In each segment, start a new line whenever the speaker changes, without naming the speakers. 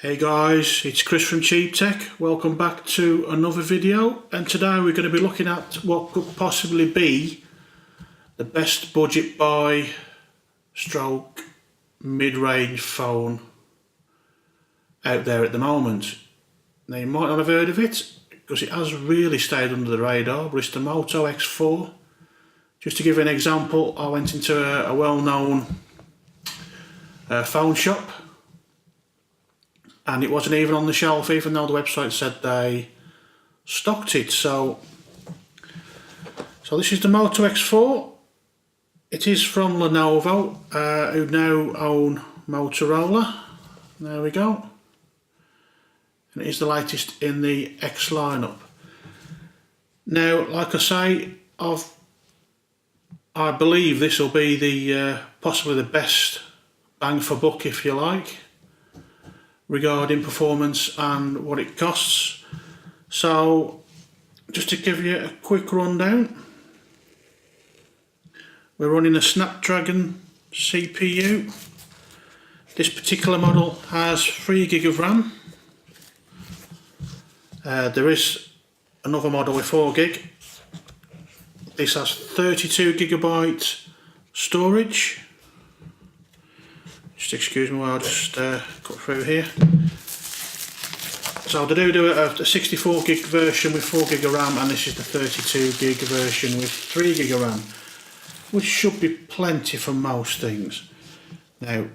Hey guys, it's Chris from Cheap Tech. Welcome back to another video, and today we're going to be looking at what could possibly be the best budget buy stroke mid-range phone out there at the moment. Now you might not have heard of it because it has really stayed under the radar, but it's the Moto X4. Just to give you an example, I went into a well-known phone shop, and it wasn't even on the shelf, even though the website said they stocked it. So this is the Moto X4. It is from Lenovo, who now own Motorola. There we go. And it is the latest in the X lineup. Now, like I say, I believe this will be the possibly the best bang for buck, if you like, regarding performance and what it costs. So just to give you a quick rundown, we're running a Snapdragon CPU. This particular model has 3 GB of RAM. There is another model with 4 GB. This has 32 GB storage. Just excuse me while I just cut through here. So they do a 64 GB version with 4 GB of RAM, and this is the 32 GB version with 3 GB of RAM, which should be plenty for most things. Now,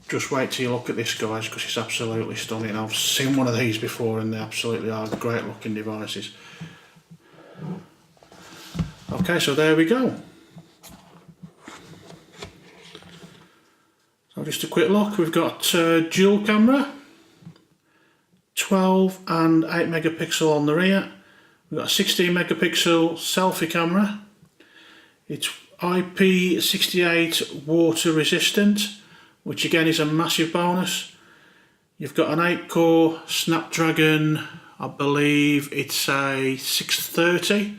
just wait till you look at this, guys, because it's absolutely stunning. I've seen one of these before and they absolutely are great looking devices. Okay, so there we go. So just a quick look, we've got dual camera, 12 and 8 megapixel on the rear. We've got a 16 megapixel selfie camera. It's IP68 water resistant, which again is a massive bonus. You've got an 8-core Snapdragon, I believe it's a 630,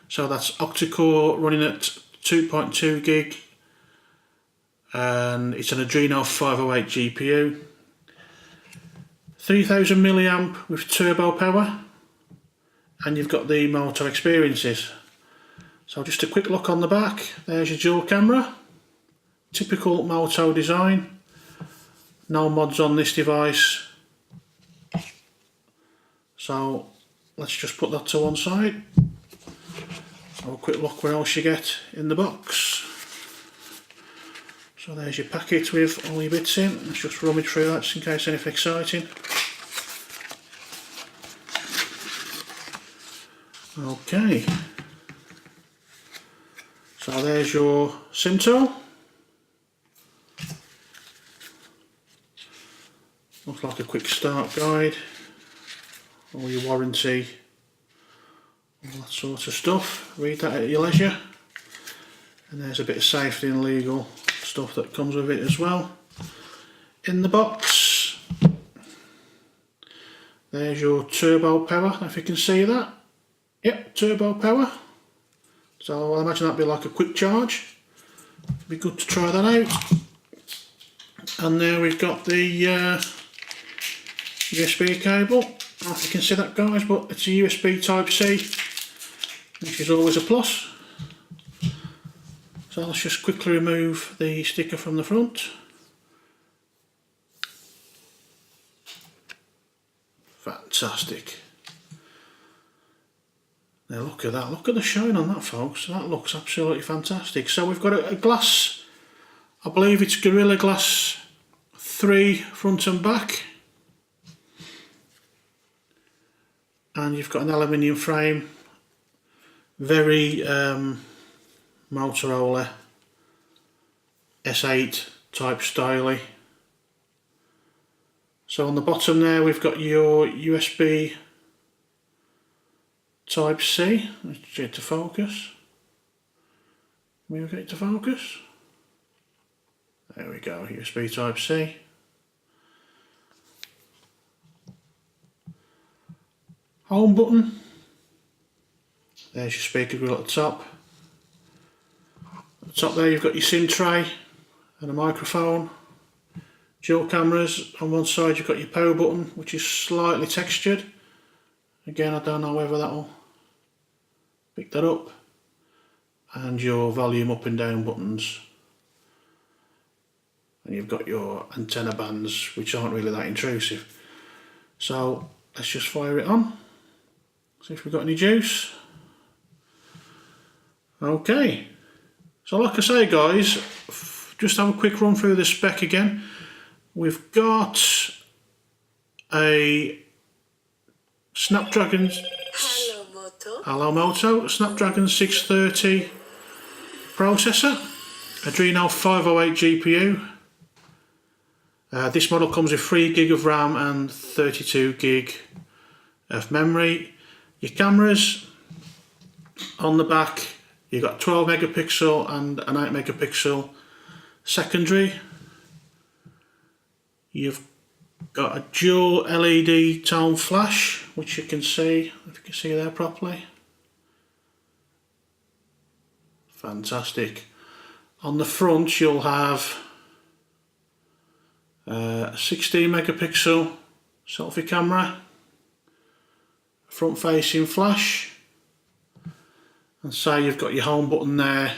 so that's octa-core running at 2.2 gig, and it's an Adreno 508 GPU. 3000 milliamp with turbo power, and you've got the Moto experiences. So just a quick look on the back, there's your dual camera, typical Moto design, no mods on this device. So let's just put that to one side. Have a quick look what else you get in the box. So there's your packet with all your bits in. Let's just rummage through that just in case anything exciting. Okay. So there's your SIM tool. Looks like a quick start guide. All your warranty, all that sort of stuff. Read that at your leisure. And there's a bit of safety and legal stuff that comes with it as well. In the box, there's your turbo power, if you can see that. Yep, turbo power. So I imagine that'd be like a quick charge. It'd be good to try that out. And there we've got the USB cable. I don't know if you can see that, guys, but it's a USB Type-C, which is always a plus. So let's just quickly remove the sticker from the front. Fantastic. Now look at that, look at the shine on that, folks. That looks absolutely fantastic. So we've got a glass, I believe it's Gorilla Glass 3 front and back. And you've got an aluminium frame, very Motorola S8 type styly. So on the bottom there we've got your USB Type-C. Let's get it to focus. Can we get it to focus? There we go, USB Type-C. Home button. There's your speaker grill at the top. At the top there you've got your SIM tray and a microphone. dual cameras. On one side you've got your power button, which is slightly textured. Again, I don't know whether that'll pick that up. And your volume up and down buttons. And you've got your antenna bands, which aren't really that intrusive. So let's just fire it on. See if we've got any juice. Okay. So like I say, guys, just have a quick run through the spec again. We've got a Snapdragon Snapdragon 630 processor, Adreno 508 GPU. This model comes with 3 gig of RAM and 32 gig of memory. Your cameras on the back, you've got 12 megapixel and an 8 megapixel secondary. You've got a dual LED tone flash, which you can see, if you can see there properly. Fantastic. On the front you'll have a 16 megapixel selfie camera, front facing flash, and so you've got your home button there.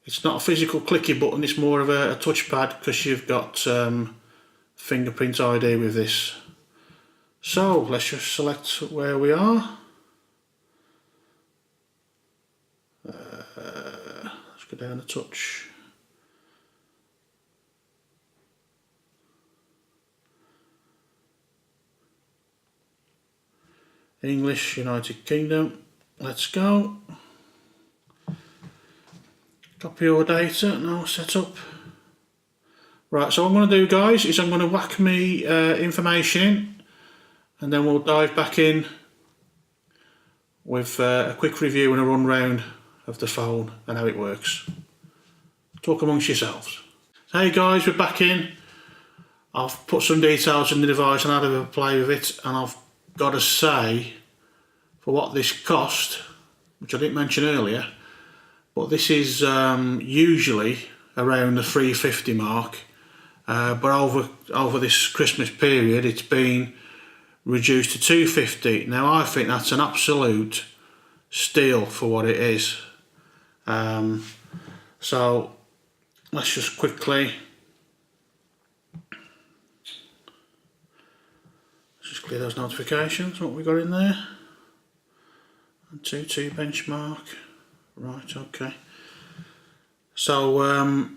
It's not a physical clicky button, it's more of a touchpad because you've got fingerprint ID with this. So let's just select where we are. Let's go down a touch. English, United Kingdom. Let's go. Copy your data, now set up. Right, so what I'm going to do, guys, is I'm going to whack me information in, and then we'll dive back in with a quick review and a run round of the phone and how it works. Talk amongst yourselves. So, hey guys, we're back in. I've put some details in the device and had a bit of a play with it, and I've got to say, for what this cost, which I didn't mention earlier, but this is usually around the 350 mark, but over this Christmas period it's been reduced to 250. Now I think that's an absolute steal for what it is. So let's just quickly clear those notifications, what we got in there. And 2.2 benchmark. Right, okay. So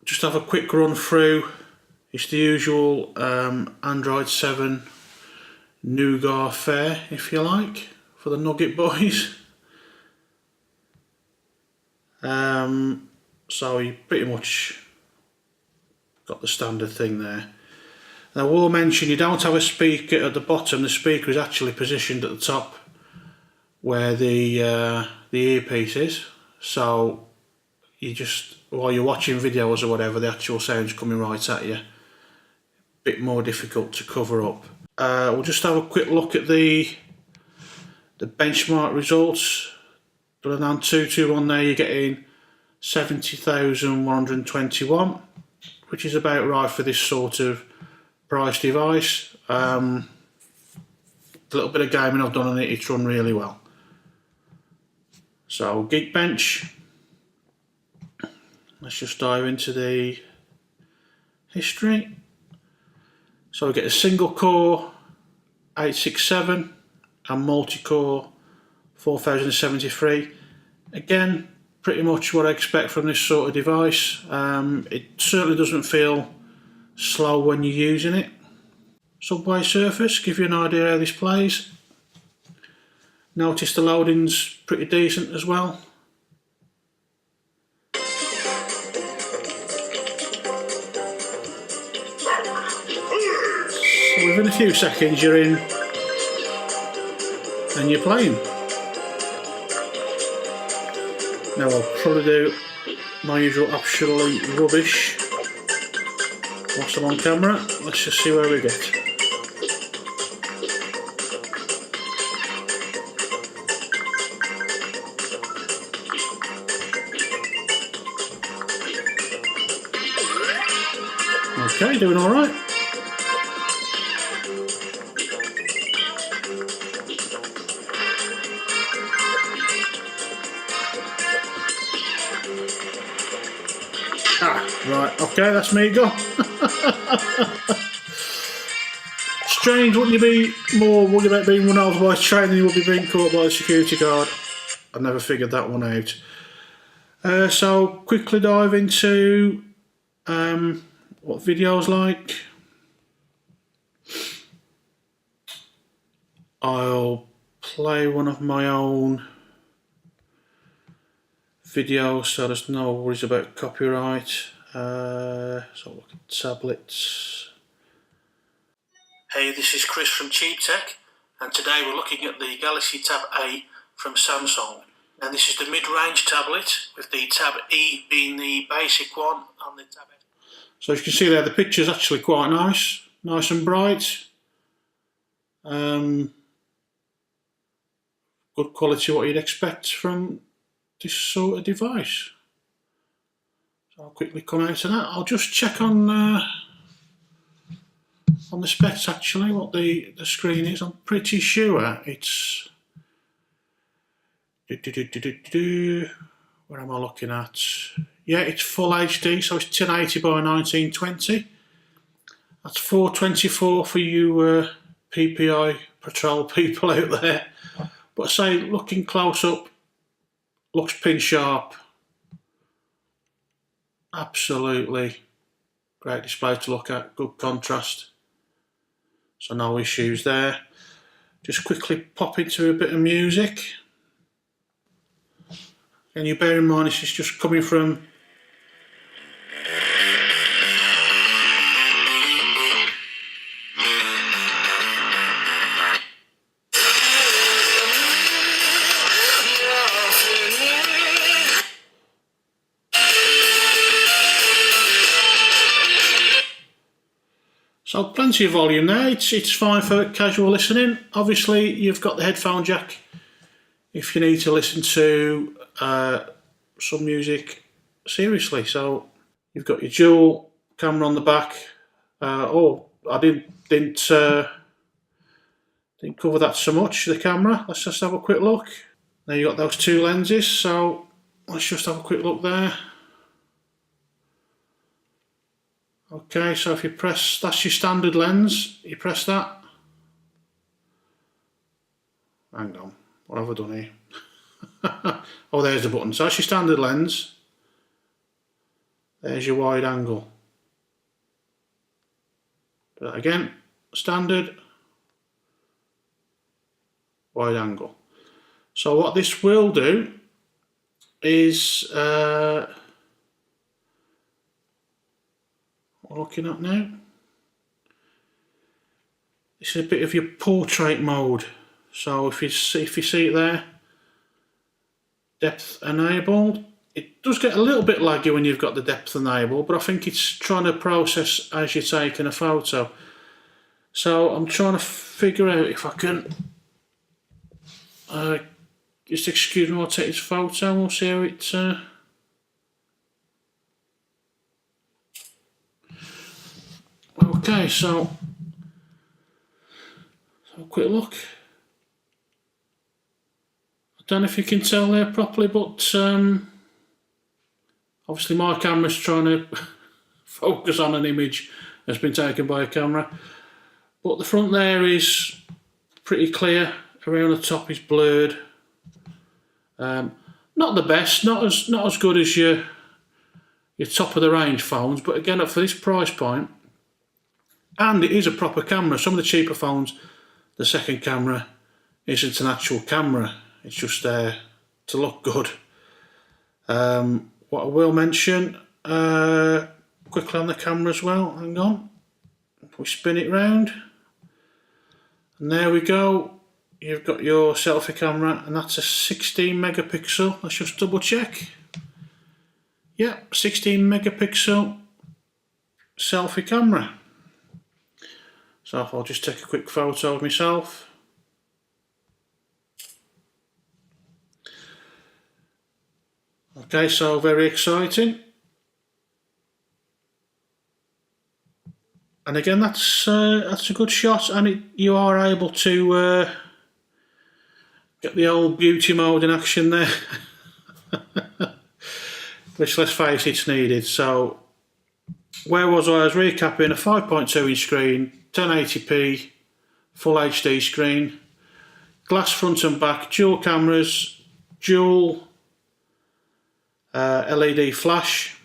just have a quick run through. It's the usual Android 7 nougat fare, if you like, for the Nugget boys. So you pretty much got the standard thing there. Now I will mention you don't have a speaker at the bottom. The speaker is actually positioned at the top where the earpiece is. So you just, while you're watching videos or whatever, the actual sound's coming right at you. Bit more difficult to cover up. We'll just have a quick look at the benchmark results. Done an Antutu on there, you're getting 70,121, which is about right for this sort of price device. A little bit of gaming I've done on it, it's run really well. So Geekbench, let's just dive into the history. So we get a single core 867 and multi-core 4073. Again, pretty much what I expect from this sort of device. It certainly doesn't feel slow when you're using it. Subway surface, give you an idea how this plays. Notice the loading's pretty decent as well. So within a few seconds you're in and you're playing. Now I'll probably do my usual absolute rubbish whilst I'm on camera. Let's just see where we get. Okay, doing all right. Right, okay, that's me go. Strange, wouldn't you be more worried about being run over by a train than you would be being caught by a security guard? I never figured that one out. So, quickly dive into what videos like. I'll play one of my own videos so there's no worries about copyright. So look at tablets. Hey, this is Chris from Cheap Tech, and today we're looking at the Galaxy Tab A from Samsung. Now this is the mid-range tablet, with the Tab E being the basic one and the Tab A. So as you can see there, the picture's actually quite nice and bright. Good quality, what you'd expect from this sort of device. So I'll quickly come out of that. I'll just check on the specs actually, what the screen is. I'm pretty sure it's... Where am I looking at? Yeah, it's full HD, so it's 1080 by 1920. That's 424 for you PPI patrol people out there. But I say, looking close up, looks pin sharp. Absolutely great display to look at, good contrast. So no issues there. Just quickly pop into a bit of music. And you bear in mind this is just coming from so plenty of volume there, it's fine for casual listening. Obviously you've got the headphone jack if you need to listen to some music seriously. So you've got your dual camera on the back. I didn't cover that so much, the camera. Let's just have a quick look. Now you've got those two lenses, so let's just have a quick look there. Okay, so if you press, that's your standard lens, you press that. Hang on, what have I done here? Oh, there's the button. So that's your standard lens. There's your wide angle. Do that again, standard, wide angle. So what this will do is, what we're looking at now, this is a bit of your portrait mode. So if you see it there, depth enabled. It does get a little bit laggy when you've got the depth enabled, but I think it's trying to process as you're taking a photo. So I'm trying to figure out if I can just excuse me, I'll take this photo. We'll see how it. Okay, so a quick look. I don't know if you can tell there properly, but obviously my camera's trying to focus on an image that's been taken by a camera. But the front there is pretty clear. Around the top is blurred. Not the best, not as good as your top of the range phones, but again, for this price point, and it is a proper camera. Some of the cheaper phones, the second camera isn't an actual camera, it's just there to look good. What I will mention quickly on the camera as well, hang on, if we spin it round, and there we go, you've got your selfie camera, and that's a 16 megapixel, let's just double check. Yeah, 16 megapixel selfie camera. So if I'll just take a quick photo of myself. Okay, so very exciting. And again, that's a good shot, and you are able to get the old beauty mode in action there, which, let's face it, it's needed. So where was I? I was recapping a 5.2 inch screen, 1080p, full HD screen, glass front and back, dual cameras, dual LED flash,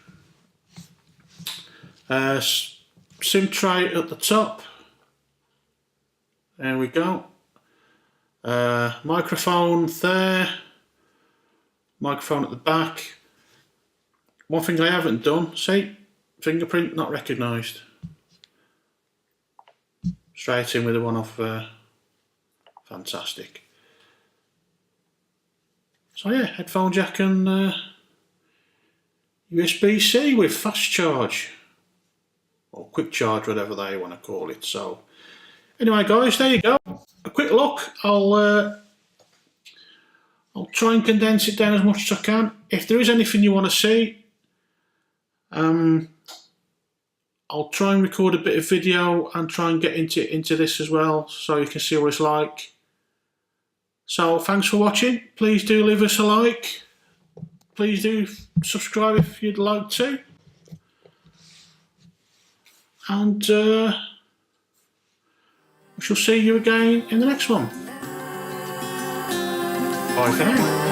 SIM tray at the top. There we go. Microphone there, microphone at the back. One thing I haven't done, see, fingerprint not recognised. Straight in with the one off there. Fantastic. So yeah, headphone jack and USB-C with fast charge, or quick charge, whatever they want to call it. So anyway guys, there you go. A quick look. I'll try and condense it down as much as I can. If there is anything you want to see, I'll try and record a bit of video and try and get into this as well, so you can see what it's like. So thanks for watching. Please do leave us a like. Please do subscribe if you'd like to. And we shall see you again in the next one. Bye for now.